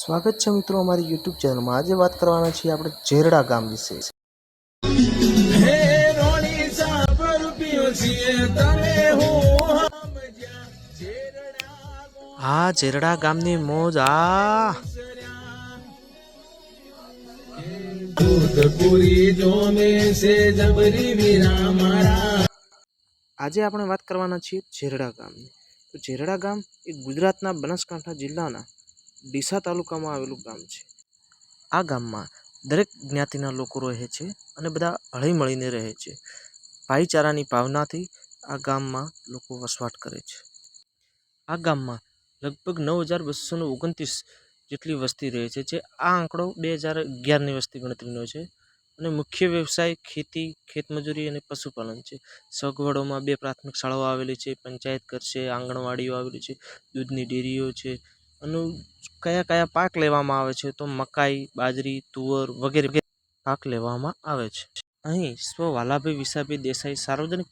સ્વાગત છે મિત્રો અમારી યુટ્યુબ ચેનલમાં। આજે વાત કરવાના છીએ આપણે જેરડા ગામ વિશે। આ જેરડા ગામની મોજ આજે આપણે વાત કરવાના છીએ જેરડા ગામની। તો જેરડા ગામ એ ગુજરાતના બનાસકાંઠા જિલ્લાના ડીસા તાલુકામાં આવેલું ગામ છે। આ ગામમાં દરેક જ્ઞાતિના લોકો રહે છે અને બધા હળી મળીને રહે છે। ભાઈચારાની ભાવનાથી આ ગામમાં લોકો વસવાટ કરે છે। આ ગામમાં લગભગ 9229 જેટલી વસ્તી રહે છે, જે આ આંકડો 2011ની વસ્તી ગણતરીનો છે। અને મુખ્ય વ્યવસાય ખેતી, ખેતમજૂરી અને પશુપાલન છે। સગવડોમાં 2 પ્રાથમિક શાળાઓ આવેલી છે, પંચાયત ઘર છે, આંગણવાડીઓ આવેલી છે, દૂધની ડેરીઓ છે। અને કયા પાક લેવામાં આવે છે તો મકાઈ, બાજરી, તુવર વગેરે પાક લેવામાં આવે છે। અહીં સ્વ વાલાભાઈ વિસાભાઈ દેસાઈ સાર્વજનિક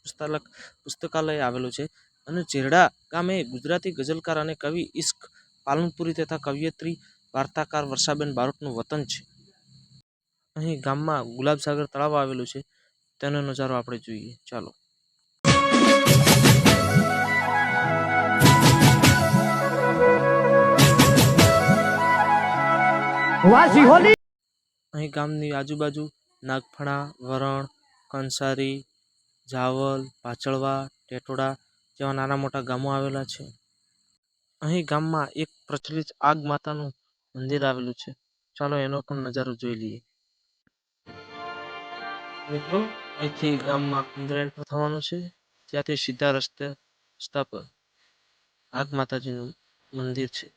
પુસ્તકાલય આવેલું છે। અને જેરડા ગામે ગુજરાતી ગઝલકાર અને કવિ ઇશ્ક પાલનપુરી તથા કવિયત્રી વાર્તાકાર વર્ષાબેન બારોટનું વતન છે। અહીં ગામમાં ગુલાબસાગર તળાવ આવેલું છે, તેનો નજારો આપણે જોઈએ, ચાલો। અહીં ગામની આજુબાજુ નાગફણા, વરણ, કંસારી, જાવલ, પાછળવા, ટેટોડા જેવા નાના મોટા ગામો આવેલા છે। અહીં ગામમાં એક પ્રચલિત આગ માતાનું મંદિર આવેલું છે, ચાલો એનો પણ નજારો જોઈ લઈએ। મિત્રો અહીંથી ગામમાં અંદર એન્ટર થવાનું છે, ત્યાંથી સીધા રસ્તા પર આગ માતાજીનું મંદિર છે,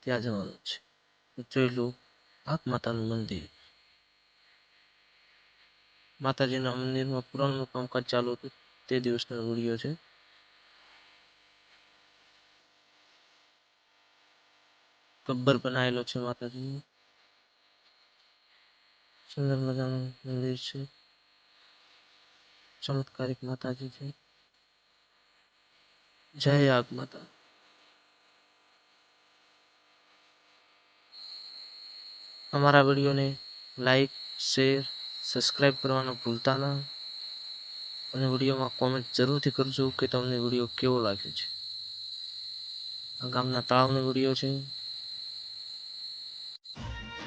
ત્યાં જવાનું છે। જોઈ લો આગ માતાનું મંદિર। માતાજીના મંદિરમાં પુરાણનું કામકાજ ચાલુ હતું તે દિવસનો વિડીયો છે। ગબ્બર બનાવેલો છે માતાજીનો, સુંદર મજાનું મંદિર છે, ચમત્કારિક માતાજી છે। જય આગ માતા। અમારા વિડીયોને લાઈક, શેર, સબસ્ક્રાઈબ કરવાનું ભૂલતા ના, અને વિડીયોમાં કોમેન્ટ જરૂરથી કરજો કે તમને વિડીયો કેવો લાગ્યો છે। આ ગામના તળાવનો વિડીયો છે।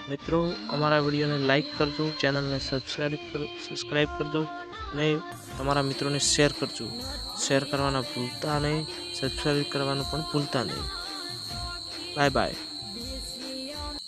મિત્રો અમારા વિડીયોને લાઈક કરજો, ચેનલને સબસ્ક્રાઈબ કરજો અને તમારા મિત્રોને શેર કરજો। શેર કરવાના ભૂલતા નહીં, સબસ્ક્રાઈબ કરવાનું પણ ભૂલતા નહીં। Bye bye.